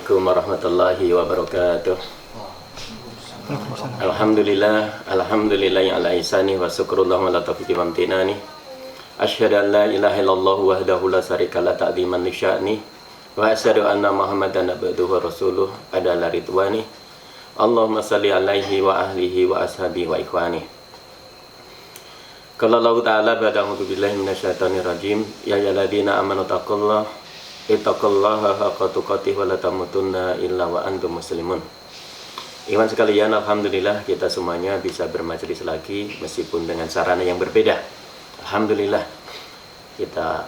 Assalamualaikum warahmatullahi wabarakatuh. Alhamdulillah yang ala ihsani wa syukrullah wa la taufiqi wa amtinani. Asyhadu an la ilaha illallah wahdahu la syarika la ta'ziman li sya'ni wa asyhadu anna Muhammadan abduhu wa rasuluh adala ridwani. Allahumma salli alaihi wa ahlihi wa ashabihi wa ikhwani. Qala Allah ta'ala ba'da a'udzu billahi minasyaitonir rajim. Ya ayyuhalladzina amanu ittaqullaha haqqa tuqatih wa la tamutunna illa wa antum muslimun. Ikhwan sekalian, alhamdulillah kita semuanya bisa bermajelis lagi meskipun dengan sarana yang berbeda. Alhamdulillah kita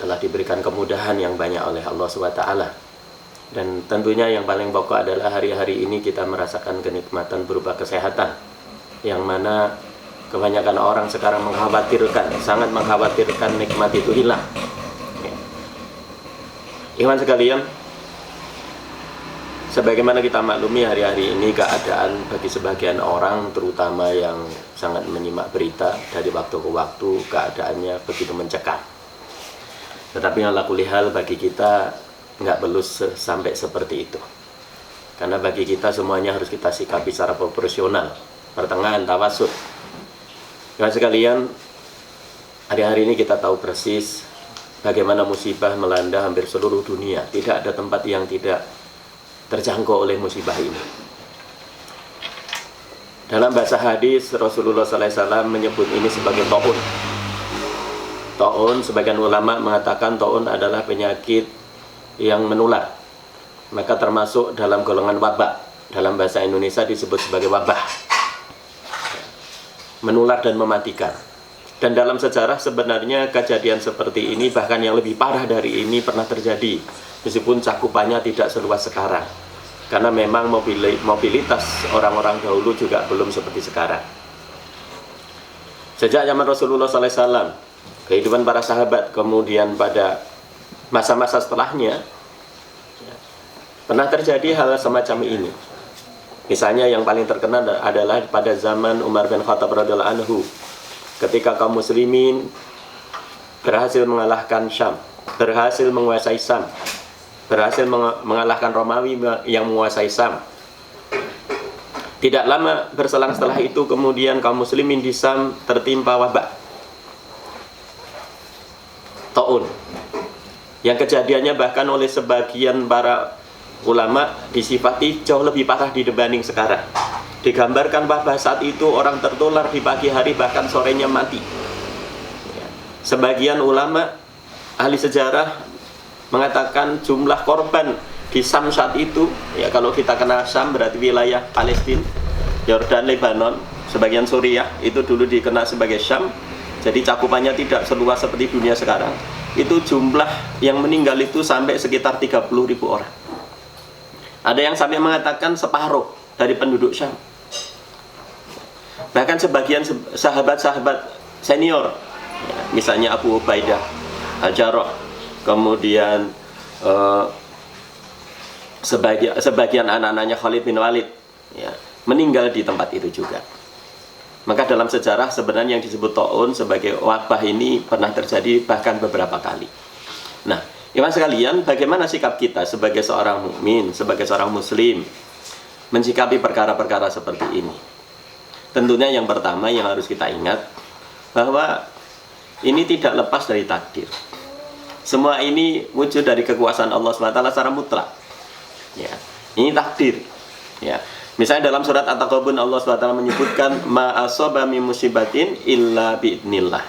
telah diberikan kemudahan yang banyak oleh Allah SWT. Dan tentunya yang paling pokok adalah hari-hari ini kita merasakan kenikmatan berupa kesehatan, yang mana kebanyakan orang sekarang mengkhawatirkan, sangat mengkhawatirkan nikmat itu hilang. Ikhwan sekalian, sebagaimana kita maklumi hari-hari ini keadaan bagi sebagian orang, terutama yang sangat menyimak berita dari waktu ke waktu, keadaannya begitu mencekam. Tetapi ala kulli hal bagi kita nggak perlu sampai seperti itu. Karena bagi kita semuanya harus kita sikapi secara proporsional, pertengahan, tawasud. Ikhwan sekalian, hari-hari ini kita tahu persis bagaimana musibah melanda hampir seluruh dunia. Tidak ada tempat yang tidak terjangkau oleh musibah ini. Dalam bahasa hadis, Rasulullah SAW menyebut ini sebagai ta'un. Ta'un, sebagian ulama mengatakan ta'un adalah penyakit yang menular. Maka termasuk dalam golongan wabah. Dalam bahasa Indonesia disebut sebagai wabah. Menular dan mematikan. Dan dalam sejarah sebenarnya kejadian seperti ini, bahkan yang lebih parah dari ini pernah terjadi, meskipun cakupannya tidak seluas sekarang. Karena memang mobilitas orang-orang dahulu juga belum seperti sekarang. Sejak zaman Rasulullah SAW, kehidupan para sahabat, kemudian pada masa-masa setelahnya, pernah terjadi hal semacam ini. Misalnya yang paling terkenal adalah pada zaman Umar bin Khattab radhiyallahu anhu, ketika kaum muslimin berhasil mengalahkan Syam, berhasil menguasai Syam, berhasil mengalahkan Romawi yang menguasai Syam. Tidak lama berselang setelah itu, kemudian kaum muslimin di Syam tertimpa wabah ta'un, yang kejadiannya bahkan oleh sebagian para ulama disifati jauh lebih parah dibanding sekarang. Digambarkan wabah saat itu orang tertular di pagi hari, bahkan sorenya mati. Sebagian ulama ahli sejarah mengatakan jumlah korban di Syam saat itu, ya kalau kita kenal Syam berarti wilayah Palestina, Yordan, Lebanon, sebagian Suriah itu dulu dikenal sebagai Syam. Jadi cakupannya tidak seluas seperti dunia sekarang. Itu jumlah yang meninggal itu sampai sekitar 30.000 orang. Ada yang sampai mengatakan separuh dari penduduk Syam. Bahkan sebagian sahabat-sahabat senior, ya, misalnya Abu Ubaidah Al-Jarrah, kemudian sebagian anak-anaknya Khalid bin Walid, ya, meninggal di tempat itu juga. Maka dalam sejarah sebenarnya yang disebut ta'un sebagai wabah ini pernah terjadi bahkan beberapa kali. Nah, ikhwan sekalian, bagaimana sikap kita sebagai seorang mukmin, sebagai seorang muslim mensikapi perkara-perkara seperti ini? Tentunya yang pertama yang harus kita ingat bahwa ini tidak lepas dari takdir. Semua ini wujud dari kekuasaan Allah SWT secara mutlak. Ya, ini takdir. Ya, misalnya dalam surat At-Taghabun Allah SWT menyebutkan ma asaba min musibatin illa bi'idnillah.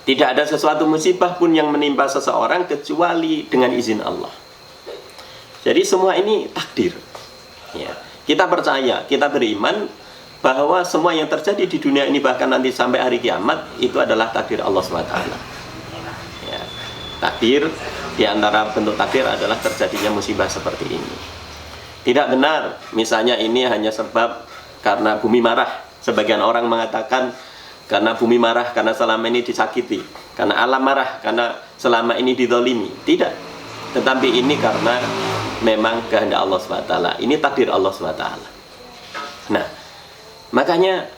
Tidak ada sesuatu musibah pun yang menimpa seseorang kecuali dengan izin Allah. Jadi semua ini takdir. Ya, kita percaya, kita beriman bahwa semua yang terjadi di dunia ini, bahkan nanti sampai hari kiamat, itu adalah takdir Allah SWT. Ya, takdir, diantara bentuk takdir adalah terjadinya musibah seperti ini. Tidak benar misalnya ini hanya sebab karena bumi marah. Sebagian orang mengatakan karena bumi marah, karena selama ini disakiti, karena alam marah, karena selama ini dizalimi. Tidak, tetapi ini karena memang kehendak Allah SWT. Ini takdir Allah SWT. Nah, makanya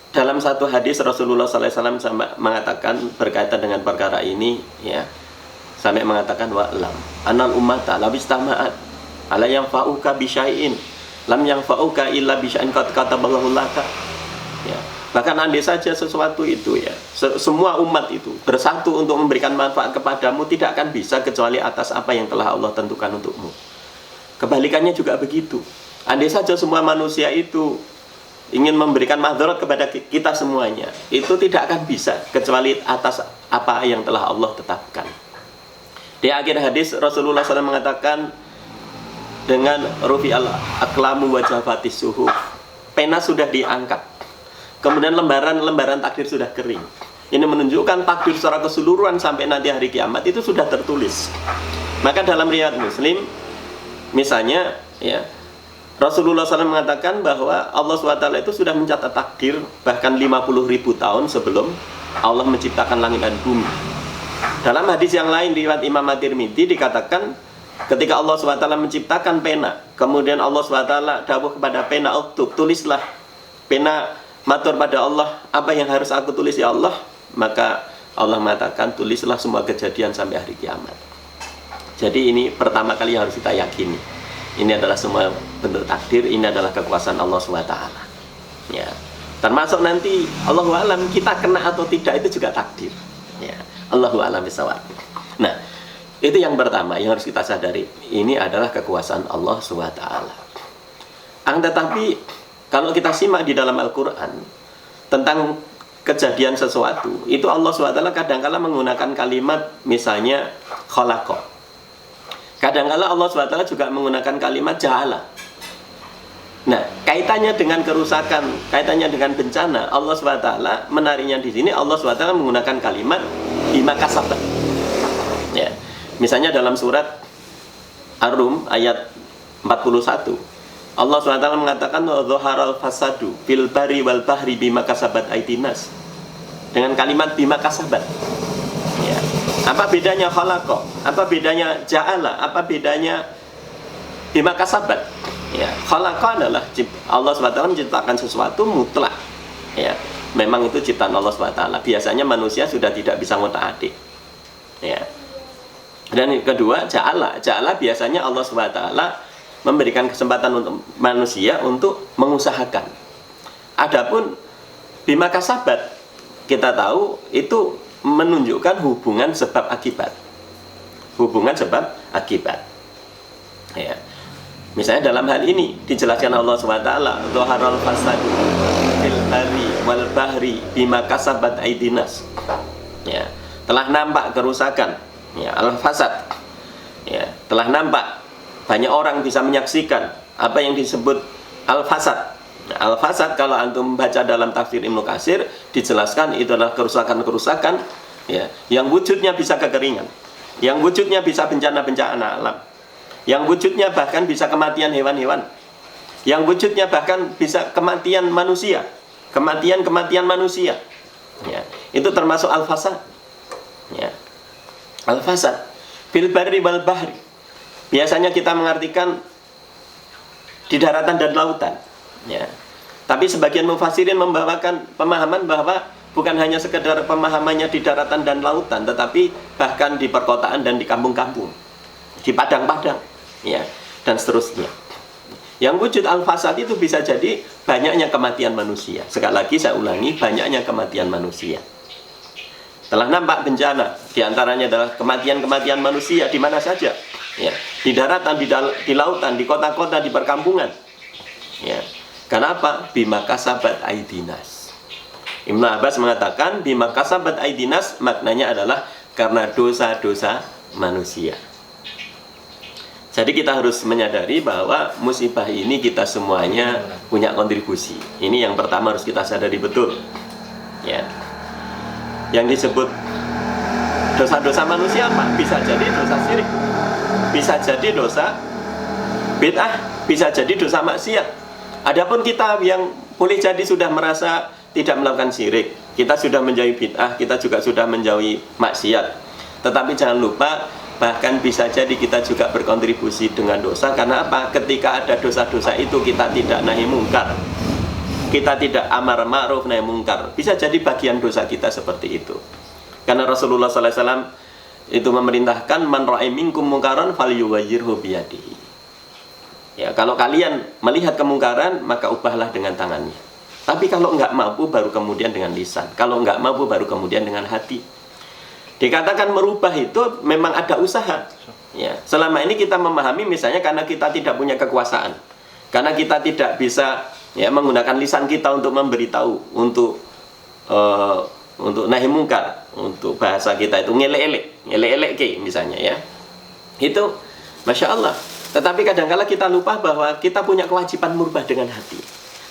dalam satu hadis Rasulullah SAW sampai mengatakan berkaitan dengan perkara ini, ya, sampai mengatakan wa'lam anal ummata labistama'at Ala yanfa'uka bisyai'in lam yanfa'uka illa bisyai'in qad kataballahu laka. Ya. Bahkan andai saja sesuatu itu ya, semua umat itu bersatu untuk memberikan manfaat kepadamu, tidak akan bisa kecuali atas apa yang telah Allah tentukan untukmu. Kebalikannya juga begitu. Andai saja semua manusia itu ingin memberikan madharat kepada kita semuanya, itu tidak akan bisa kecuali atas apa yang telah Allah tetapkan. Di akhir hadis Rasulullah SAW mengatakan, dengan rufi al-aklamu wa jafatis suhuf, pena sudah diangkat, kemudian lembaran takdir sudah kering. Ini menunjukkan takdir secara keseluruhan sampai nanti hari kiamat itu sudah tertulis. Maka dalam riwayat Muslim misalnya ya, Rasulullah SAW mengatakan bahwa Allah SWT itu sudah mencatat takdir bahkan 50.000 tahun sebelum Allah menciptakan langit dan bumi. Dalam hadis yang lain riwayat Imam At-Tirmidzi dikatakan, ketika Allah SWT menciptakan pena, kemudian Allah SWT dawuh kepada pena, uktub, tulislah. Pena matur pada Allah, apa yang harus aku tulis ya Allah? Maka Allah mengatakan, tulislah semua kejadian sampai hari kiamat. Jadi ini pertama kali yang harus kita yakini. Ini adalah semua bentuk takdir, ini adalah kekuasaan Allah SWT. Ya. Termasuk nanti Allahu a'lam kita kena atau tidak itu juga takdir. Ya. Allahu a'lam bishawab. Nah, itu yang pertama yang harus kita sadari. Ini adalah kekuasaan Allah SWT. Tetapi kalau kita simak di dalam Al-Quran tentang kejadian sesuatu, itu Allah SWT kadang-kala menggunakan kalimat misalnya khalaqa. Kadang-kala Allah SWT juga menggunakan kalimat ja'ala. Nah, kaitannya dengan kerusakan, kaitannya dengan bencana, Allah SWT menariknya di sini. Allah SWT menggunakan kalimat bima kasabat. Ya. Misalnya dalam surat Ar-Rum ayat 41, Allah SWT mengatakan dzaharal fasadu fil bari wal bahri bima kasabat aidinas. Dengan kalimat bima kasabat. Ya. Apa bedanya khalaqa? Apa bedanya ja'ala? Apa bedanya bima kasabat? Ya, khalaqa adalah Allah SWT menciptakan sesuatu mutlak. Ya, memang itu ciptaan Allah SWT. Biasanya manusia sudah tidak bisa ngotak-atik. Ya. Dan yang kedua, ja'ala. Ja'ala biasanya Allah SWT memberikan kesempatan untuk manusia untuk mengusahakan. Adapun bima kasabat, kita tahu itu menunjukkan hubungan sebab akibat. Hubungan sebab akibat. Ya. Misalnya dalam hal ini dijelaskan Allah SWT, dzaharal fasadu fil bari wal bahri bima kasabat aidinas. Ya, telah nampak kerusakan, ya, al-fasad. Ya, telah nampak, banyak orang bisa menyaksikan apa yang disebut al-fasad. Al-fasad kalau antum baca dalam tafsir Ibnu Katsir dijelaskan itu adalah kerusakan-kerusakan ya, yang wujudnya bisa kekeringan, yang wujudnya bisa bencana-bencana alam, yang wujudnya bahkan bisa kematian hewan-hewan, yang wujudnya bahkan bisa kematian manusia, kematian manusia. Ya, itu termasuk al-fasad. Ya. Al-fasad fil barri wal bahri. Biasanya kita mengartikan di daratan dan lautan. Ya. Tapi sebagian mufassirin membawakan pemahaman bahwa bukan hanya sekedar pemahamannya di daratan dan lautan, tetapi bahkan di perkotaan dan di kampung-kampung, di padang-padang, ya, dan seterusnya. Yang wujud al-fasad itu bisa jadi banyaknya kematian manusia. Sekali lagi saya ulangi, banyaknya kematian manusia. Telah nampak bencana, diantaranya adalah kematian-kematian manusia di mana saja, ya, di daratan, di lautan, di kota-kota, di perkampungan. Ya. Kenapa? Bima kasabat aidinas. Ibnu Abbas mengatakan bima kasabat aidinas maknanya adalah karena dosa-dosa manusia. Jadi kita harus menyadari bahwa musibah ini kita semuanya punya kontribusi. Ini yang pertama harus kita sadari betul. Ya. Yang disebut dosa-dosa manusia apa? Bisa jadi dosa syirik, bisa jadi dosa bid'ah, bisa jadi dosa maksiat. Adapun kita yang boleh jadi sudah merasa tidak melakukan syirik, kita sudah menjauhi bid'ah, kita juga sudah menjauhi maksiat. Tetapi jangan lupa, bahkan bisa jadi kita juga berkontribusi dengan dosa. Karena apa? Ketika ada dosa-dosa itu kita tidak nahi mungkar, kita tidak amar ma'ruf nahi mungkar, bisa jadi bagian dosa kita seperti itu. Karena Rasulullah SAW itu memerintahkan man ra'i minkum mungkaran falyughayyirhu biyadihi. Ya, kalau kalian melihat kemungkaran, maka ubahlah dengan tangannya. Tapi kalau nggak mampu, baru kemudian dengan lisan. Kalau nggak mampu, baru kemudian dengan hati. Dikatakan merubah itu memang ada usaha. Ya, selama ini kita memahami misalnya karena kita tidak punya kekuasaan, karena kita tidak bisa ya menggunakan lisan kita untuk memberitahu, untuk nahi mungkar, untuk bahasa kita itu ngelek-elek ke misalnya ya. Itu Masya Allah. Tetapi kadang-kala kita lupa bahwa kita punya kewajiban merubah dengan hati.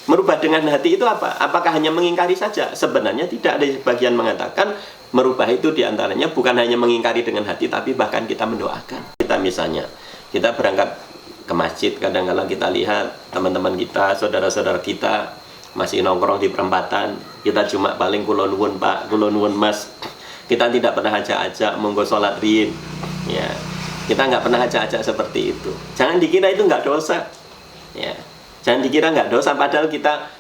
Merubah dengan hati itu apa? Apakah hanya mengingkari saja? Sebenarnya tidak. Ada sebagian mengatakan merubah itu diantaranya bukan hanya mengingkari dengan hati, tapi bahkan kita mendoakan. Kita misalnya, kita berangkat ke masjid, kadang-kala kita lihat teman-teman kita, saudara-saudara kita masih nongkrong di perempatan. Kita cuma paling kulon nuwun Pak, kulon nuwun Mas. Kita tidak pernah ajak-ajak monggo sholat rin. Ya, kita nggak pernah ajak-ajak seperti itu. Jangan dikira itu nggak dosa. Ya, jangan dikira nggak dosa, padahal kita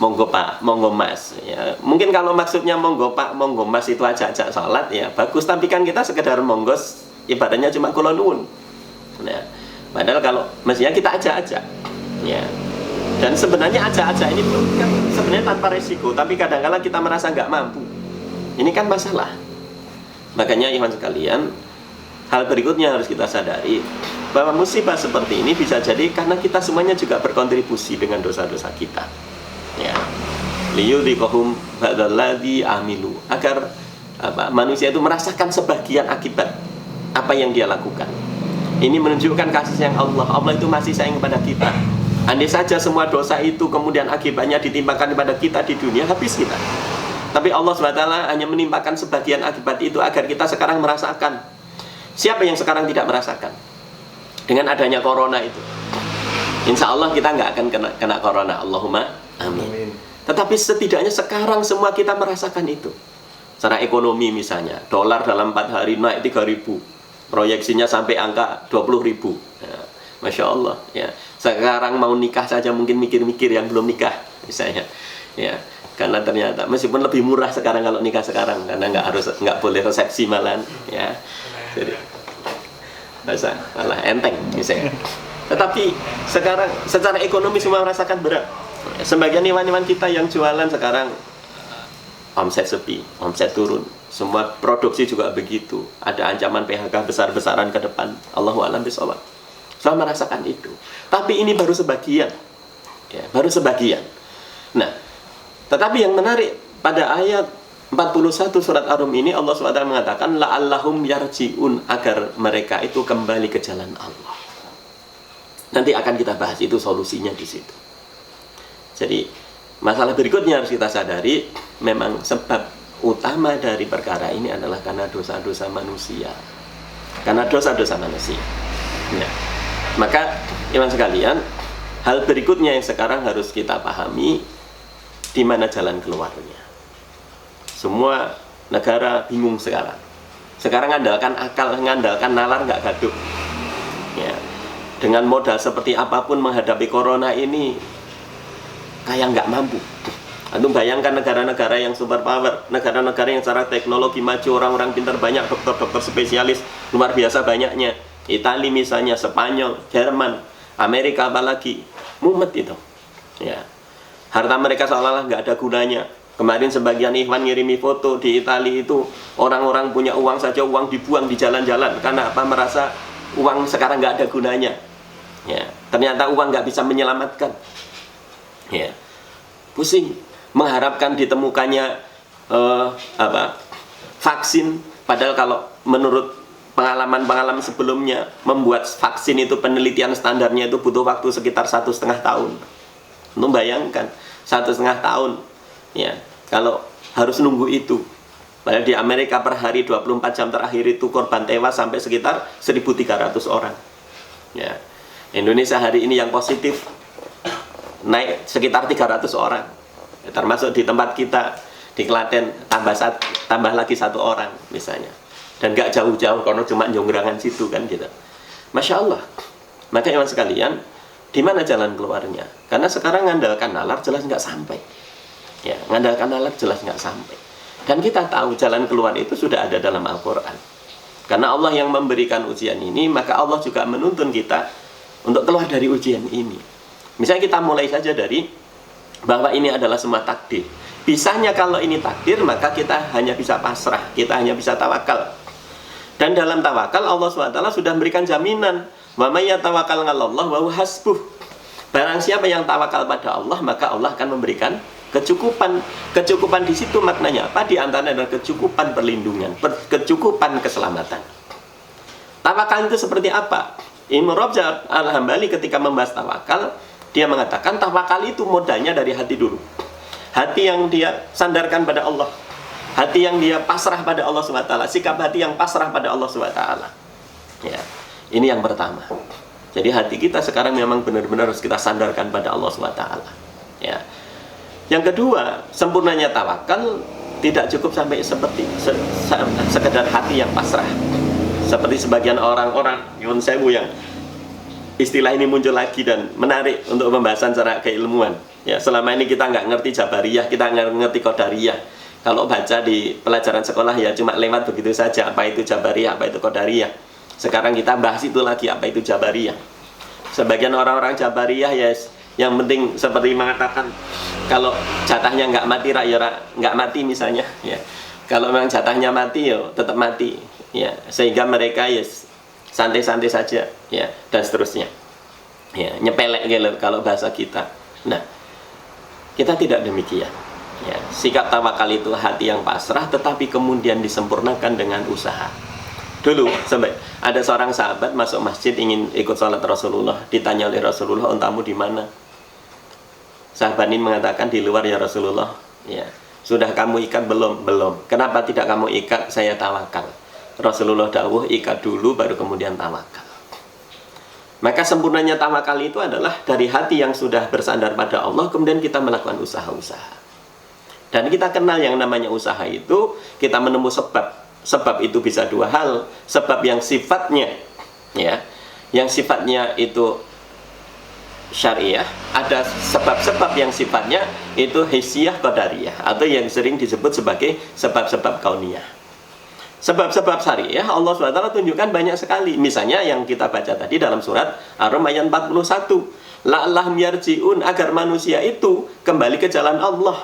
monggo Pak, monggo Mas. Ya, mungkin kalau maksudnya monggo Pak, monggo Mas itu ajak-ajak sholat ya bagus. Tapi kan kita sekedar monggo, ibadahnya cuma kulon nuwun. Nah, padahal kalau mestinya kita ajak-ajak. Ya. Dan sebenarnya ajak-ajak ini kan sebenarnya tanpa resiko, tapi kadang-kala kita merasa nggak mampu. Ini kan masalah. Makanya ikhwan sekalian, hal berikutnya harus kita sadari bahwa musibah seperti ini bisa jadi karena kita semuanya juga berkontribusi dengan dosa-dosa kita. Ya. Liyudhiqahum ba'dalladzi amilu, agar manusia itu merasakan sebagian akibat apa yang dia lakukan. Ini menunjukkan kasih sayang Allah. Allah itu masih sayang kepada kita. Andai saja semua dosa itu kemudian akibatnya ditimpakan kepada kita di dunia, habis kita. Tapi Allah SWT hanya menimpakan sebagian akibat itu agar kita sekarang merasakan. Siapa yang sekarang tidak merasakan? Dengan adanya corona itu, insya Allah kita nggak akan kena corona. Allahumma amin. Tetapi setidaknya sekarang semua kita merasakan itu. Secara ekonomi misalnya, dolar dalam 4 hari naik 3.000. Proyeksinya sampai angka 20.000. Ya, Masya Allah ya. Sekarang mau nikah saja mungkin mikir-mikir yang belum nikah misalnya ya, karena ternyata meskipun lebih murah sekarang kalau nikah sekarang, karena nggak boleh resepsi malahan ya, jadi malah enteng misalnya. Tetapi sekarang secara ekonomi semua merasakan berat. Sebagian iwan-iwan kita yang jualan sekarang omset sepi, omset turun, semua produksi juga begitu. Ada ancaman PHK besar-besaran ke depan. Allahu a'lam bishawab. Saya merasakan itu. Tapi ini baru sebagian. Ya, baru sebagian. Nah, tetapi yang menarik pada ayat 41 surat Ar-Rum ini Allah SWT mengatakan la'allahum yarji'un, agar mereka itu kembali ke jalan Allah. Nanti akan kita bahas itu solusinya di situ. Jadi, masalah berikutnya harus kita sadari, memang sebab utama dari perkara ini adalah karena dosa-dosa manusia. Karena dosa-dosa manusia. Nah, maka iman sekalian, hal berikutnya yang sekarang harus kita pahami, di mana jalan keluarnya. Semua negara bingung sekarang. Sekarang ngandalkan akal, ngandalkan nalar, nggak gaduh. Ya. Dengan modal seperti apapun menghadapi corona ini, kayak nggak mampu. Antum bayangkan negara-negara yang super power, negara-negara yang secara teknologi maju, orang-orang pintar banyak, dokter-dokter spesialis luar biasa banyaknya. Italia misalnya, Spanyol, Jerman, Amerika apalagi, mumet itu. Ya. Harta mereka seolah-olah nggak ada gunanya. Kemarin sebagian ikhwan ngirimi foto di Italia itu, orang-orang punya uang saja, uang dibuang di jalan-jalan. Karena apa? Merasa uang sekarang nggak ada gunanya. Ya. Ternyata uang nggak bisa menyelamatkan. Ya. Pusing mengharapkan ditemukannya vaksin, padahal kalau menurut pengalaman sebelumnya, membuat vaksin itu penelitian standarnya itu butuh waktu sekitar 1,5 tahun. Untuk bayangkan 1,5 tahun ya, kalau harus nunggu itu. Padahal di Amerika per hari 24 jam terakhir itu korban tewas sampai sekitar 1.300 orang ya. Indonesia hari ini yang positif naik sekitar 300 orang ya, termasuk di tempat kita di Klaten tambah lagi 1 orang misalnya. Dan gak jauh-jauh karena cuma jongrangan situ kan gitu. Masya Allah. Maka iman sekalian, di mana jalan keluarnya? Karena sekarang ngandalkan nalar jelas nggak sampai. Ya, ngandalkan nalar jelas nggak sampai. Dan kita tahu jalan keluar itu sudah ada dalam Al-Quran. Karena Allah yang memberikan ujian ini, maka Allah juga menuntun kita untuk keluar dari ujian ini. Misalnya kita mulai saja dari bahwa ini adalah semua takdir. Bisanya kalau ini takdir, maka kita hanya bisa pasrah, kita hanya bisa tawakal. Dan dalam tawakal Allah SWT sudah memberikan jaminan, wa may yatawakkal 'alallah wa huwa hasbuh. Barang siapa yang tawakal pada Allah, maka Allah akan memberikan kecukupan. Kecukupan di situ maknanya apa? Di antaranya adalah kecukupan perlindungan, kecukupan keselamatan. Tawakal itu seperti apa? Ibnu Rajab Al-Hambali ketika membahas tawakal, dia mengatakan tawakal itu modalnya dari hati dulu. Hati yang dia sandarkan pada Allah, hati yang dia pasrah pada Allah SWT, sikap hati yang pasrah pada Allah SWT. Ya, ini yang pertama. Jadi hati kita sekarang memang benar-benar harus kita sandarkan pada Allah SWT. Ya. Yang kedua, sempurnanya tawakal tidak cukup sampai seperti sekedar hati yang pasrah. Seperti sebagian orang-orang nyuwun sewu yang istilah ini muncul lagi dan menarik untuk pembahasan secara keilmuan. Ya, selama ini kita nggak ngerti Jabariyah, kita nggak ngerti Qadariyah. Kalau baca di pelajaran sekolah ya cuma lewat begitu saja, apa itu Jabariyah, apa itu Qadariyah. Sekarang kita bahas itu lagi, apa itu Jabariyah. Sebagian orang-orang Jabariyah ya yang penting seperti mengatakan kalau jatahnya nggak mati nggak mati misalnya, ya. Kalau memang jatahnya mati ya tetap mati, ya. Sehingga mereka ya santai-santai saja, ya, dan seterusnya. Ya, nyepelek gitu kalau bahasa kita. Nah, kita tidak demikian. Ya, sikap tawakal itu hati yang pasrah tetapi kemudian disempurnakan dengan usaha. Dulu sampai ada seorang sahabat masuk masjid ingin ikut sholat Rasulullah, ditanya oleh Rasulullah, "Untamu di mana?" Sahabat ini mengatakan, "Di luar ya Rasulullah." Ya, "Sudah kamu ikat belum?" "Belum." "Kenapa tidak kamu ikat?" "Saya tawakal." Rasulullah dawuh, "Ikat dulu baru kemudian tawakal." Maka sempurnanya tawakal itu adalah dari hati yang sudah bersandar pada Allah, kemudian kita melakukan usaha-usaha. Dan kita kenal yang namanya usaha itu, kita menemui sebab. Sebab itu bisa dua hal. Sebab yang sifatnya, ya, yang sifatnya itu syariah. Ada sebab-sebab yang sifatnya itu hisiyah qadariyah, atau yang sering disebut sebagai sebab-sebab kauniyah. Sebab-sebab syariah Allah SWT tunjukkan banyak sekali. Misalnya yang kita baca tadi dalam surat Ar-Rum ayat 41, la'allahum yarji'un, agar manusia itu kembali ke jalan Allah.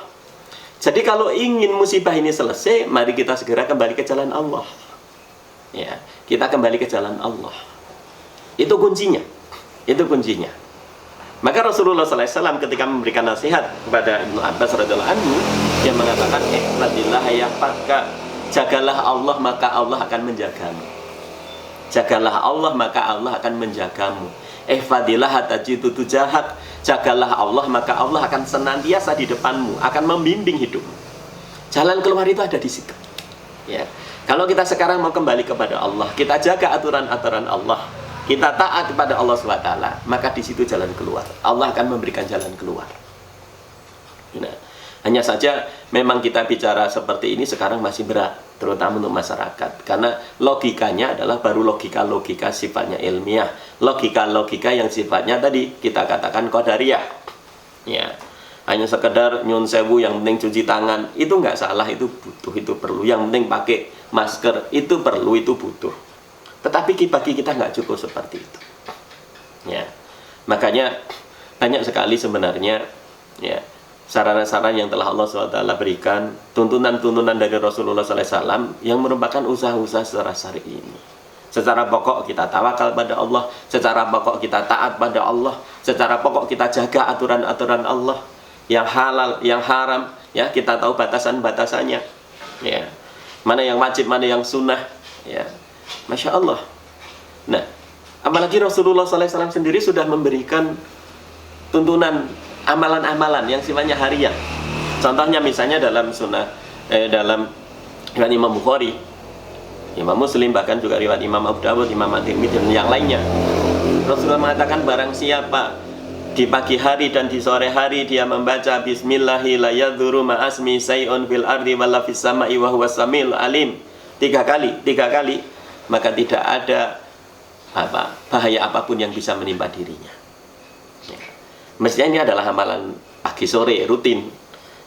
Jadi kalau ingin musibah ini selesai, mari kita segera kembali ke jalan Allah. Ya, kita kembali ke jalan Allah. Itu kuncinya. Itu kuncinya. Maka Rasulullah SAW ketika memberikan nasihat kepada Ibnu Abbas radhiyallahu anhu, dia mengatakan, "Ihfadillah yahfadka." Jagalah Allah maka Allah akan menjagamu. Jagalah Allah maka Allah akan menjagamu. Ihfadillah tajidu tujahak. Jagalah Allah maka Allah akan senantiasa di depanmu, akan membimbing hidupmu. Jalan keluar itu ada di situ. Ya. Kalau kita sekarang mau kembali kepada Allah, kita jaga aturan-aturan Allah, kita taat kepada Allah SWT, maka di situ jalan keluar. Allah akan memberikan jalan keluar. Nah, hanya saja memang kita bicara seperti ini sekarang masih berat, terutama untuk masyarakat, karena logikanya adalah baru logika-logika sifatnya ilmiah, logika-logika yang sifatnya tadi kita katakan qadariyah. Ya, hanya sekedar nyun sewu yang penting cuci tangan, itu nggak salah, itu butuh, itu perlu. Yang penting pakai masker, itu perlu, itu butuh. Tetapi bagi kita nggak cukup seperti itu. Ya, makanya banyak sekali sebenarnya, ya, sarana-sarana yang telah Allah SWT berikan, tuntunan-tuntunan dari Rasulullah SAW yang merupakan usaha-usaha secara syar'i ini. Secara pokok kita tawakal pada Allah, secara pokok kita taat pada Allah, secara pokok kita jaga aturan-aturan Allah, yang halal, yang haram, ya, kita tahu batasan-batasannya, ya, mana yang wajib, mana yang sunnah, ya, Masya Allah. Nah, apalagi Rasulullah SAW sendiri sudah memberikan tuntunan amalan-amalan yang sifatnya harian. Contohnya misalnya dalam sunnah, dalam riwayat Imam Bukhari, Imam Muslim, bahkan juga riwayat Imam Abu Dawud, Imam At-Tirmidzi dan yang lainnya. Rasulullah mengatakan barang siapa di pagi hari dan di sore hari dia membaca Bismillahi la yadhuru ma'asmi say'un fil ardi wala fis sama'i wa huwas samiul alim 3 kali, maka tidak ada bahaya apapun yang bisa menimpa dirinya. Mestinya ini adalah amalan pagi sore rutin.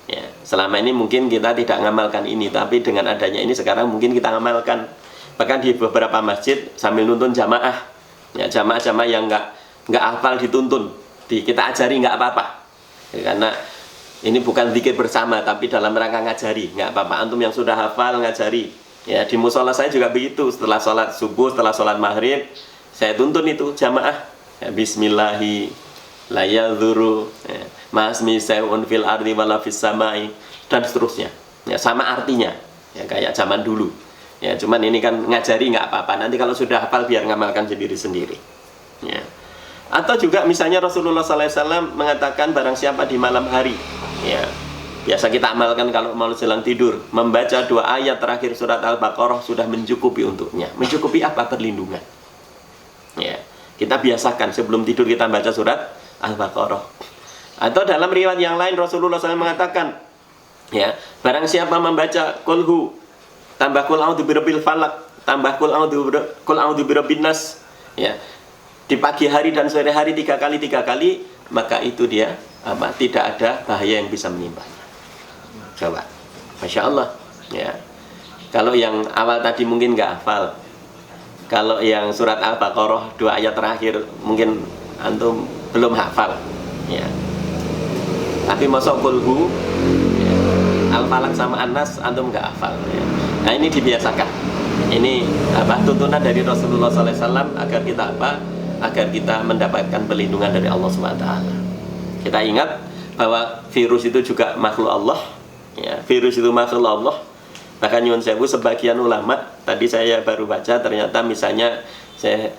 Ya, selama ini mungkin kita tidak ngamalkan ini, tapi dengan adanya ini sekarang mungkin kita ngamalkan. Bahkan di beberapa masjid sambil nuntun jamaah, ya, jamaah yang nggak nggak hafal dituntun, kita ajari nggak apa-apa. Ya, karena ini bukan zikir bersama, tapi dalam rangka ngajari, nggak apa-apa. Antum yang sudah hafal ngajari. Ya, di musola saya juga begitu. Setelah sholat subuh, setelah sholat maghrib, saya tuntun itu jamaah. Ya, Bismillahi la yadhuru ya, ma'asmi sayun fil ardi wala fis samai, dan seterusnya. Ya, sama artinya. Ya, kayak zaman dulu. Ya, cuman ini kan ngajari nggak apa-apa. Nanti kalau sudah hafal biar ngamalkan sendiri-sendiri. Ya. Atau juga misalnya Rasulullah SAW mengatakan barang siapa di malam hari, ya biasa kita amalkan kalau mau jelang tidur, membaca 2 ayat terakhir surat Al-Baqarah sudah mencukupi untuknya. Mencukupi apa? Perlindungan. Ya, kita biasakan sebelum tidur kita baca surat Al-Baqarah. Atau dalam riwayat yang lain Rasulullah SAW mengatakan, ya barang siapa membaca kulhu tambah kul a'udzu birabbil falaq tambah kul a'udzu birabbin nas, ya di pagi hari dan sore hari 3 kali, maka itu dia tidak ada bahaya yang bisa menimpanya. Coba, Masya Allah. Ya, kalau yang awal tadi mungkin nggak hafal, kalau yang surat Al-Baqarah 2 ayat terakhir mungkin antum belum hafal, ya. Tapi masuk kulhu, ya, Al-Falaq sama An-Nas antum nggak hafal. Ya. Nah ini dibiasakan. Ini tuntunan dari Rasulullah SAW agar kita agar kita mendapatkan perlindungan dari Allah SWT. Kita ingat bahwa virus itu juga makhluk Allah, ya, virus itu makhluk Allah. Bahkan nyuwun sewu sebagian ulama, tadi saya baru baca ternyata misalnya saya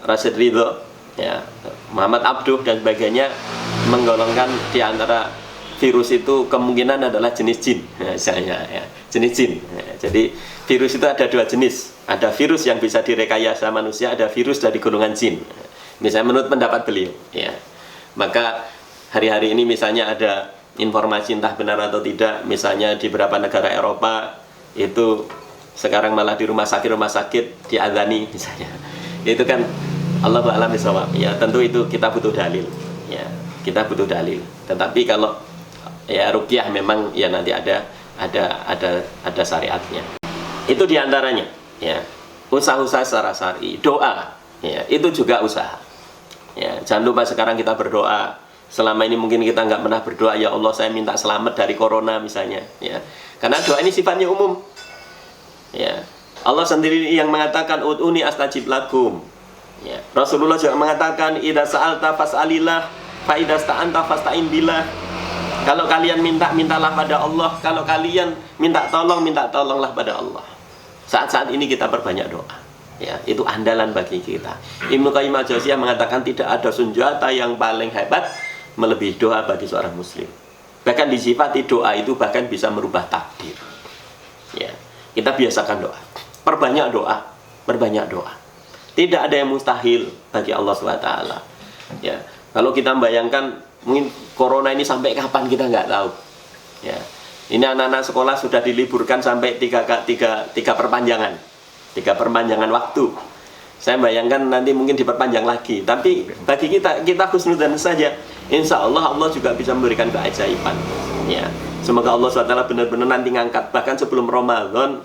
Rasid Ridho, ya, Muhammad Abduh dan sebagainya menggolongkan di antara virus itu kemungkinan adalah jenis jin, misalnya, ya, jenis jin. Ya, jadi virus itu ada 2 jenis. Ada virus yang bisa direkayasa manusia, ada virus dari golongan jin. Misalnya menurut pendapat beliau, ya. Maka hari-hari ini misalnya ada informasi entah benar atau tidak, misalnya di beberapa negara Eropa itu sekarang malah di rumah sakit diadzani misalnya. Itu kan Allahu a'lam bishawab. Ya, tentu itu kita butuh dalil. Ya, kita butuh dalil. Tetapi kalau ya ruqyah memang ya nanti ada syariatnya. Itu diantaranya. Ya, usaha-usaha secara syar'i, doa, ya, itu juga usaha. Ya, jangan lupa sekarang kita berdoa. Selama ini mungkin kita nggak pernah berdoa, ya Allah saya minta selamat dari corona misalnya. Ya, karena doa ini sifatnya umum. Ya, Allah sendiri yang mengatakan ud'uni astajib lakum. Ya, Rasulullah juga mengatakan idza sa'alta fas'alillah, fa idza sta'anta fasta'in billah. Kalau kalian minta, mintalah pada Allah. Kalau kalian minta tolong, minta tolonglah pada Allah. Saat-saat ini kita perbanyak doa. Ya, itu andalan bagi kita. Ibnu Qayyim al-Jauziyah mengatakan tidak ada senjata yang paling hebat melebihi doa bagi seorang muslim. Bahkan disifati doa itu bahkan bisa merubah takdir. Ya, kita biasakan doa. Perbanyak doa, perbanyak doa. Tidak ada yang mustahil bagi Allah SWT. Ya, kalau kita membayangkan mungkin corona ini sampai kapan kita nggak tahu. Ya. Ini anak-anak sekolah sudah diliburkan sampai 3 perpanjangan. 3 perpanjangan waktu. Saya bayangkan nanti mungkin diperpanjang lagi. Tapi bagi kita husnudzan saja. Insya Allah Allah juga bisa memberikan keajaiban. Ya. Semoga Allah SWT benar-benar nanti ngangkat. Bahkan sebelum Ramadan,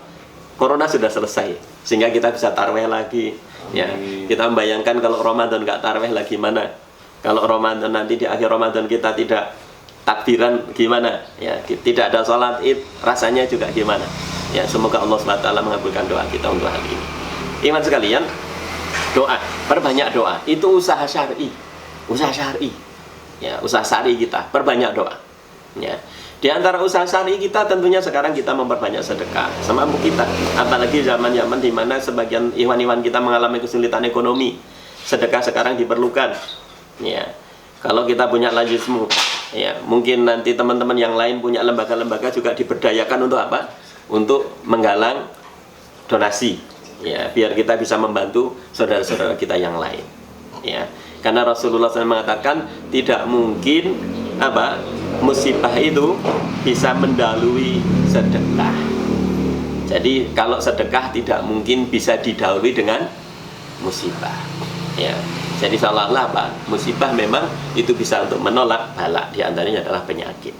corona sudah selesai. Sehingga kita bisa tarawih lagi. Ya. Kita membayangkan kalau Ramadan nggak tarawih lagi mana. Kalau Ramadan nanti di akhir Ramadan kita tidak takbiran gimana, ya, tidak ada sholat id, rasanya juga gimana, ya. Semoga Allah SWT mengabulkan doa kita untuk hal ini. Iman sekalian, doa, perbanyak doa, itu usaha syar'i, ya, usaha syar'i kita, perbanyak doa, ya. Di antara usaha syar'i kita tentunya sekarang kita memperbanyak sedekah semampu kita, apalagi zaman-zaman di mana sebagian ikhwan-ikhwan kita mengalami kesulitan ekonomi, sedekah sekarang diperlukan, ya. Kalau kita punya lajismu, ya, mungkin nanti teman-teman yang lain punya lembaga-lembaga juga diberdayakan untuk apa? Untuk menggalang donasi, ya, biar kita bisa membantu saudara-saudara kita yang lain, ya. Karena Rasulullah SAW mengatakan tidak mungkin musibah itu bisa mendahului sedekah. Jadi kalau sedekah tidak mungkin bisa didahului dengan musibah, ya. Jadi seolah-olah musibah memang itu bisa untuk menolak bala, di antaranya adalah penyakit.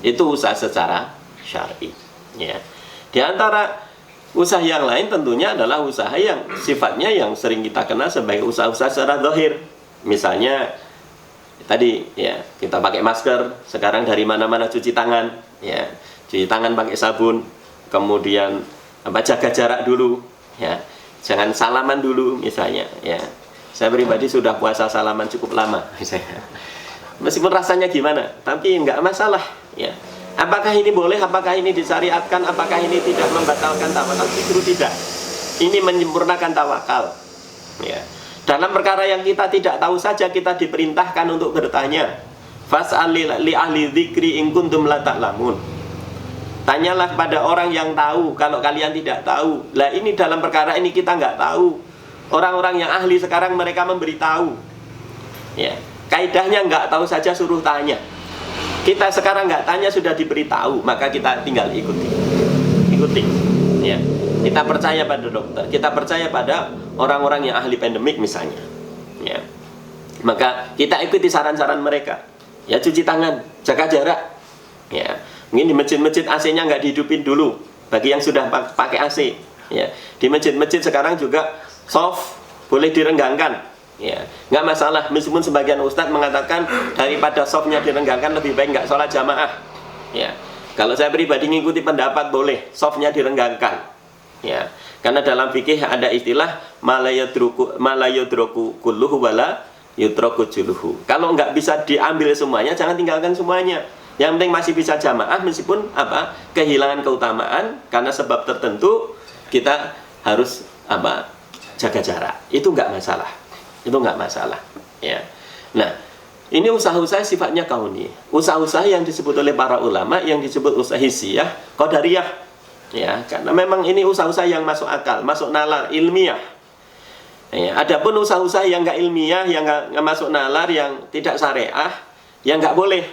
Itu usaha secara syar'i, ya. Di antara usaha yang lain tentunya adalah usaha yang sifatnya yang sering kita kenal sebagai usaha-usaha secara zahir, Misalnya tadi ya, kita pakai masker, sekarang dari mana-mana cuci tangan, ya, cuci tangan pakai sabun, kemudian jaga jarak dulu, ya, jangan salaman dulu misalnya, ya. Saya pribadi sudah puasa salaman cukup lama, misalnya. Meskipun rasanya gimana, tapi nggak masalah, ya. Apakah ini boleh? Apakah ini disyariatkan? Apakah ini tidak membatalkan tawakal? Justru tidak. Ini menyempurnakan tawakal, ya. Dalam perkara yang kita tidak tahu saja kita diperintahkan untuk bertanya. Fas'al li ahli dzikri in kuntum la ta'lamun. Tanyalah pada orang yang tahu kalau kalian tidak tahu. Lah ini dalam perkara ini kita nggak tahu. Orang-orang yang ahli sekarang mereka memberitahu. Ya, kaidahnya nggak tahu saja suruh tanya. Kita sekarang nggak tanya sudah diberitahu, maka kita tinggal ikuti. Ya. Kita percaya pada dokter, kita percaya pada orang-orang yang ahli pandemik misalnya, ya. Maka kita ikuti saran-saran mereka, ya, cuci tangan, jaga jarak, ya. Mungkin di masjid-masjid AC-nya nggak dihidupin dulu bagi yang sudah pakai AC, ya. Di masjid-masjid sekarang juga soft boleh direnggangkan, ya, nggak masalah. Meskipun sebagian ustadz mengatakan daripada softnya direnggangkan lebih baik nggak sholat jamaah, ya. Kalau saya pribadi ngikuti pendapat boleh softnya direnggangkan. Ya, karena dalam fikih ada istilah malayudroku kulluhu wala yudroku juluhu. Kalau nggak bisa diambil semuanya, jangan tinggalkan semuanya. Yang penting masih bisa jamaah meskipun kehilangan keutamaan karena sebab tertentu, kita harus jaga jarak. Itu nggak masalah. Ya. Nah, ini usaha-usaha sifatnya kauni. Usaha-usaha yang disebut oleh para ulama yang disebut usaha hissiyah, qadariyah. Ya, karena memang ini usaha-usaha yang masuk akal, masuk nalar ilmiah. Ya, adapun usaha-usaha yang nggak ilmiah, yang nggak masuk nalar, yang tidak syariah, yang nggak boleh.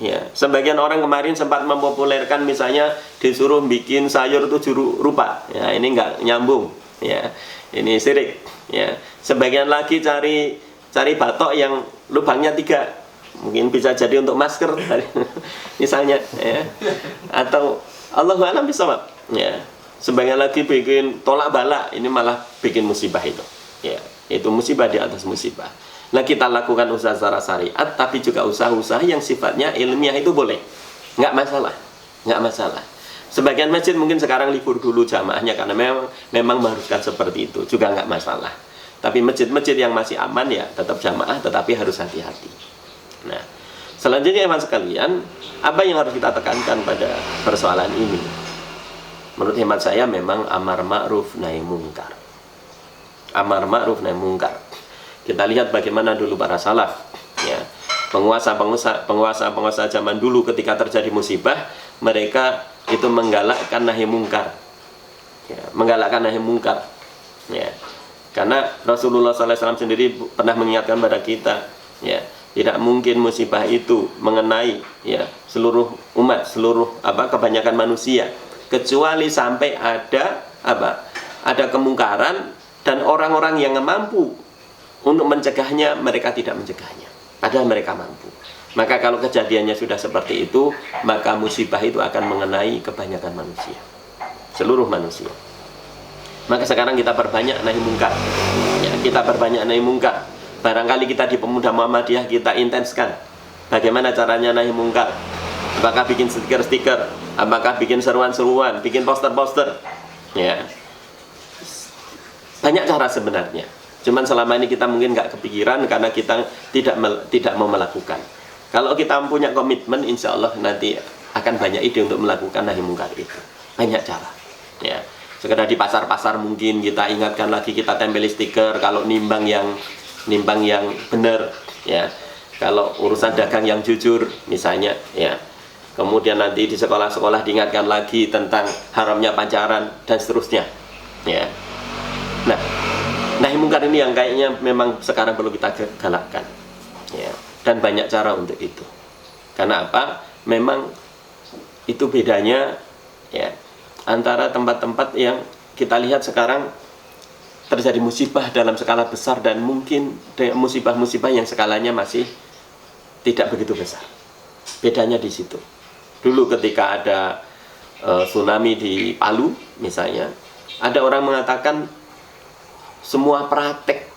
Ya, sebagian orang kemarin sempat mempopulerkan misalnya disuruh bikin sayur 7 rupa. Ya, ini nggak nyambung. Ya, ini syirik. Ya, sebagian lagi cari batok yang lubangnya 3. Mungkin bisa jadi untuk masker, misalnya. Ya. Atau Allahu a'lam bishawab. Ya. Sebagian lagi bikin tolak bala, ini malah bikin musibah itu. Ya, itu musibah di atas musibah. Nah, kita lakukan usaha secara syariat, tapi juga usaha-usaha yang sifatnya ilmiah itu boleh. Nggak masalah. Sebagian masjid mungkin sekarang libur dulu jamaahnya karena memang mengharuskan seperti itu, juga nggak masalah. Tapi masjid-masjid yang masih aman ya tetap jamaah, tetapi harus hati-hati. Nah, selanjutnya teman sekalian, apa yang harus kita tekankan pada persoalan ini? Menurut hemat saya memang amar ma'ruf nahi mungkar. Kita lihat bagaimana dulu para salaf, ya. Penguasa zaman dulu ketika terjadi musibah, mereka itu menggalakkan nahi mungkar. Ya, Ya. Karena Rasulullah SAW sendiri pernah mengingatkan pada kita, ya, tidak mungkin musibah itu mengenai ya seluruh umat, kebanyakan manusia, kecuali sampai ada kemungkaran dan orang-orang yang mampu untuk mencegahnya, mereka tidak mencegahnya, padahal mereka mampu. Maka kalau kejadiannya sudah seperti itu, maka musibah itu akan mengenai kebanyakan manusia, seluruh manusia. Maka sekarang kita perbanyak nahi mungkar, ya, barangkali kita di Pemuda Muhammadiyah kita intenskan bagaimana caranya nahi mungkar. Apakah bikin stiker-stiker, apakah bikin seruan-seruan, bikin poster-poster, ya, banyak cara sebenarnya. Cuman selama ini kita mungkin nggak kepikiran karena kita tidak mau melakukan. Kalau kita punya komitmen, insya Allah nanti akan banyak ide untuk melakukan nahi mungkar itu. Banyak cara, ya. Sekedar di pasar-pasar mungkin kita ingatkan lagi, kita tempeli stiker kalau nimbang yang benar, ya. Kalau urusan dagang yang jujur misalnya, ya. Kemudian nanti di sekolah-sekolah diingatkan lagi tentang haramnya pacaran dan seterusnya, ya. Nah, nahi mungkar ini yang kayaknya memang sekarang perlu kita galakkan, ya. Dan banyak cara untuk itu. Karena apa? Memang itu bedanya, ya, antara tempat-tempat yang kita lihat sekarang terjadi musibah dalam skala besar dan mungkin musibah-musibah yang skalanya masih tidak begitu besar. Bedanya di situ. Dulu ketika ada tsunami di Palu misalnya, ada orang mengatakan semua praktek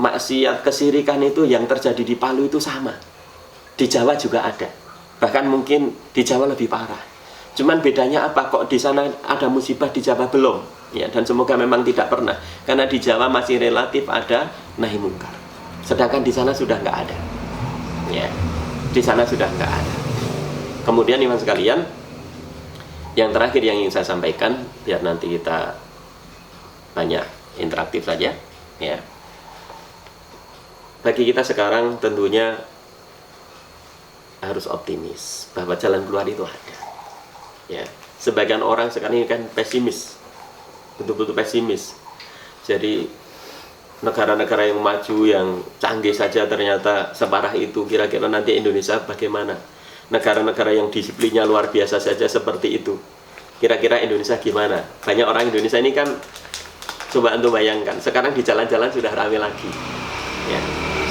maksiat kesirikan itu yang terjadi di Palu itu sama. Di Jawa juga ada. Bahkan mungkin di Jawa lebih parah. Cuman bedanya apa? Kok di sana ada musibah, di Jawa belum? Ya, dan semoga memang tidak pernah. Karena di Jawa masih relatif ada nahi mungkar. Sedangkan di sana sudah nggak ada. Ya, di sana sudah nggak ada. Kemudian iman sekalian, yang terakhir yang ingin saya sampaikan, biar nanti kita banyak interaktif saja. Ya, bagi kita sekarang tentunya harus optimis bahwa jalan keluar itu ada. Ya, sebagian orang sekarang ini kan pesimis, betul-betul pesimis. Jadi negara-negara yang maju, yang canggih saja ternyata separah itu. Kira-kira nanti Indonesia bagaimana? Negara-negara yang disiplinnya luar biasa saja seperti itu. Kira-kira Indonesia gimana? Banyak orang Indonesia ini kan, coba untuk bayangkan, sekarang di jalan-jalan sudah ramai lagi. Ya,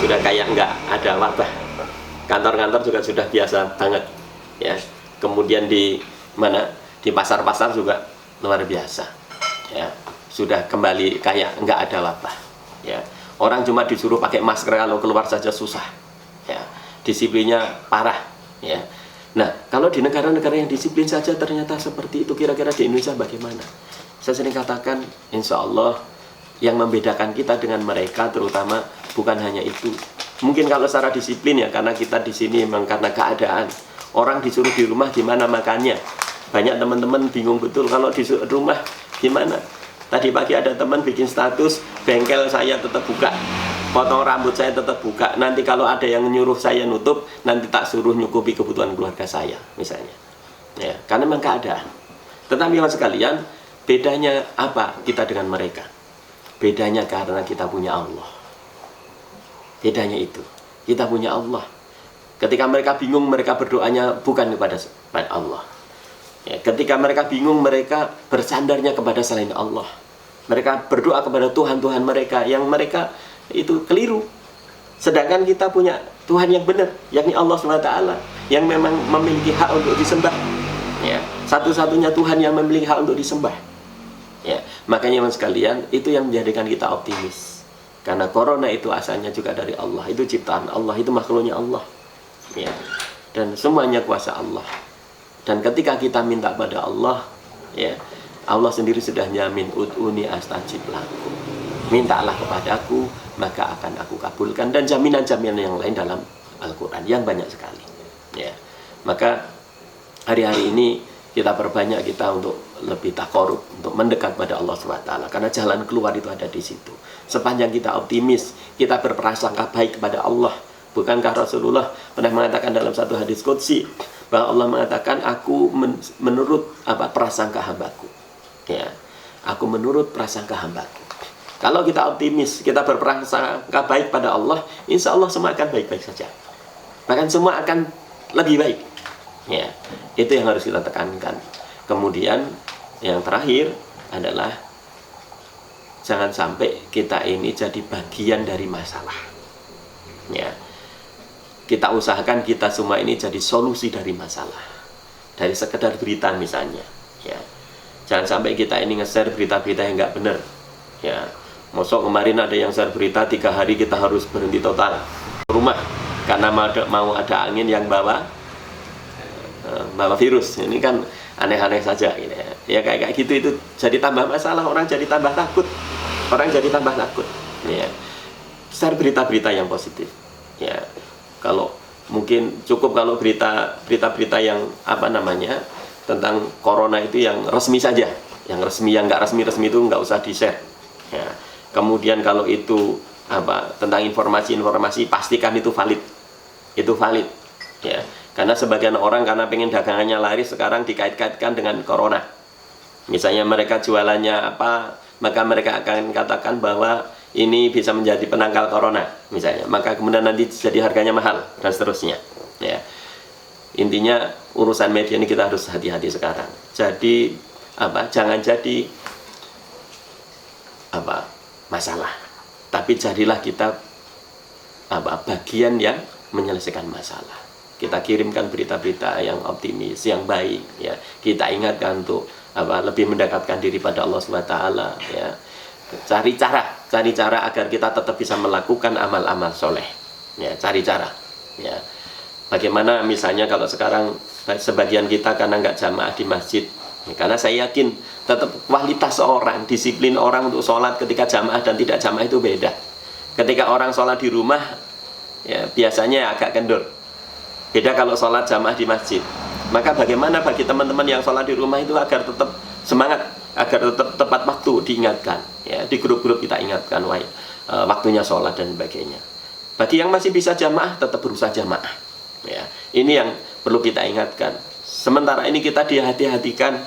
sudah kayak nggak ada wabah. Kantor-kantor juga sudah biasa banget, ya. Kemudian di mana, di pasar-pasar juga luar biasa, ya. Sudah kembali kayak nggak ada wabah, ya. Orang cuma disuruh pakai masker kalau keluar saja susah, ya. Disiplinnya parah, ya. Nah, kalau di negara-negara yang disiplin saja ternyata seperti itu, kira-kira di Indonesia bagaimana? Saya sering katakan, insya Allah yang membedakan kita dengan mereka terutama bukan hanya itu. Mungkin kalau secara disiplin ya, karena kita di sini memang karena keadaan. Orang disuruh di rumah gimana makannya. Banyak teman-teman bingung betul kalau di rumah gimana. Tadi pagi ada teman bikin status, bengkel saya tetap buka, potong rambut saya tetap buka. Nanti kalau ada yang nyuruh saya nutup, nanti tak suruh nyukupi kebutuhan keluarga saya, misalnya. Ya, karena memang keadaan. Tetapi teman sekalian, bedanya apa kita dengan mereka? Bedanya karena kita punya Allah. Bedanya itu, kita punya Allah. Ketika mereka bingung, mereka berdoanya bukan kepada Allah. Ya, ketika mereka bingung, mereka bersandarnya kepada selain Allah. Mereka berdoa kepada Tuhan-Tuhan mereka, yang mereka itu keliru. Sedangkan kita punya Tuhan yang benar, yakni Allah SWT, yang memang memiliki hak untuk disembah. Ya, satu-satunya Tuhan yang memiliki hak untuk disembah. Ya, makanya teman sekalian, itu yang menjadikan kita optimis. Karena corona itu asalnya juga dari Allah, itu ciptaan Allah, itu makhluknya Allah, ya. Dan semuanya kuasa Allah. Dan ketika kita minta pada Allah, ya, Allah sendiri sudah nyamin, ud'uni astajib lakum. Mintalah kepadaku, maka akan aku kabulkan. Dan jaminan-jaminan yang lain dalam Al-Quran yang banyak sekali, ya. Maka hari-hari ini kita perbanyak kita untuk lebih takarub, untuk mendekat pada Allah SWT. Karena jalan keluar itu ada di situ. Sepanjang kita optimis, kita berprasangka baik kepada Allah. Bukankah Rasulullah pernah mengatakan dalam satu hadis qudsi bahwa Allah mengatakan, aku menurut prasangka hambaku. Ya, aku menurut prasangka hambaku. Kalau kita optimis, kita berprasangka baik pada Allah, insya Allah semua akan baik-baik saja. Bahkan semua akan lebih baik. Ya, itu yang harus kita tekankan. Kemudian yang terakhir adalah jangan sampai kita ini jadi bagian dari masalah. Ya, kita usahakan kita semua ini jadi solusi dari masalah. Dari sekedar berita misalnya. Ya, jangan sampai kita ini nge-share berita-berita yang nggak benar. Ya, mosok kemarin ada yang share berita 3 hari kita harus berhenti total rumah karena mau ada angin yang bawa virus. Ini kan aneh-aneh saja gitu ya. Ya kayak gitu, itu jadi tambah masalah, orang jadi tambah takut. Orang jadi tambah takut. Ya. Share berita-berita yang positif. Ya. Kalau mungkin cukup kalau berita-berita yang tentang corona itu yang resmi saja. Yang resmi, yang nggak resmi-resmi itu nggak usah di-share. Ya. Kemudian kalau itu tentang informasi-informasi, pastikan itu valid. Itu valid. Ya. Karena sebagian orang karena pengen dagangannya laris sekarang dikait-kaitkan dengan corona. Misalnya mereka jualannya apa, maka mereka akan katakan bahwa ini bisa menjadi penangkal corona misalnya. Maka kemudian nanti jadi harganya mahal dan seterusnya. Ya. Intinya urusan media ini kita harus hati-hati sekarang. Jadi jangan jadi masalah. Tapi jadilah kita bagian yang menyelesaikan masalah. Kita kirimkan berita-berita yang optimis, yang baik, ya. Kita ingatkan untuk lebih mendekatkan diri pada Allah SWT, ya. Cari cara cari cara agar kita tetap bisa melakukan amal-amal soleh. Ya, cari cara. Ya, bagaimana misalnya kalau sekarang sebagian kita karena nggak jamaah di masjid, ya, karena saya yakin tetap kualitas orang, disiplin orang untuk sholat ketika jamaah dan tidak jamaah itu beda. Ketika orang sholat di rumah, ya biasanya agak kendur. Beda kalau sholat jamaah di masjid. Maka bagaimana bagi teman-teman yang sholat di rumah itu agar tetap semangat, agar tetap tepat waktu diingatkan. Ya, di grup-grup kita ingatkan waktunya sholat dan sebagainya. Bagi yang masih bisa jamaah, tetap berusaha jamaah. Ya, ini yang perlu kita ingatkan. Sementara ini kita dihati-hatikan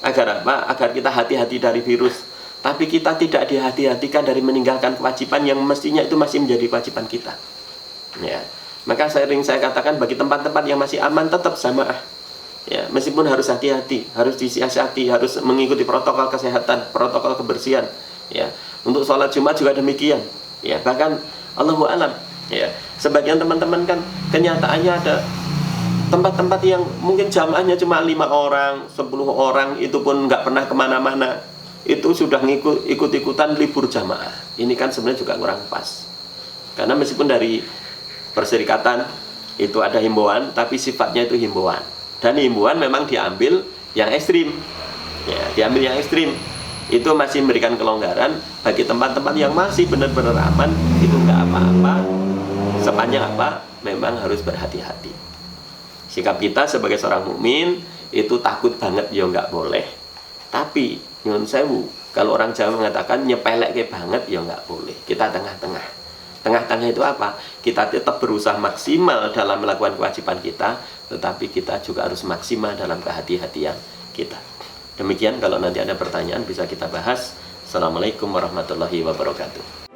agar apa? Agar kita hati-hati dari virus. Tapi kita tidak dihati-hatikan dari meninggalkan kewajiban yang mestinya itu masih menjadi kewajiban kita. Ya, maka sering saya katakan bagi tempat-tempat yang masih aman tetap jamaah. Ya, meskipun harus hati-hati, harus disiasati, harus mengikuti protokol kesehatan, protokol kebersihan. Ya, untuk sholat Jumat juga demikian. Ya, bahkan Allahu a'lam. Ya, sebagian teman-teman kan kenyataannya ada tempat-tempat yang mungkin jamaahnya cuma 5 orang, 10 orang, itu pun nggak pernah kemana-mana. Itu sudah ikut-ikutan libur jamaah. Ini kan sebenarnya juga kurang pas. Karena meskipun dari perserikatan itu ada himbauan, tapi sifatnya itu himbauan. Dan himbauan memang diambil yang ekstrim. Ya, diambil yang ekstrim. Itu masih memberikan kelonggaran bagi tempat-tempat yang masih benar-benar aman, itu nggak apa-apa. Sepanjang apa? Memang harus berhati-hati. Sikap kita sebagai seorang mukmin itu takut banget ya nggak boleh. Tapi nyun sewu, kalau orang Jawa mengatakan nyepelek kayak banget ya nggak boleh. Kita tengah-tengah. Tengah-tengah itu apa? Kita tetap berusaha maksimal dalam melakukan kewajiban kita, tetapi kita juga harus maksimal dalam kehati-hatian kita. Demikian, kalau nanti ada pertanyaan bisa kita bahas. Assalamualaikum warahmatullahi wabarakatuh.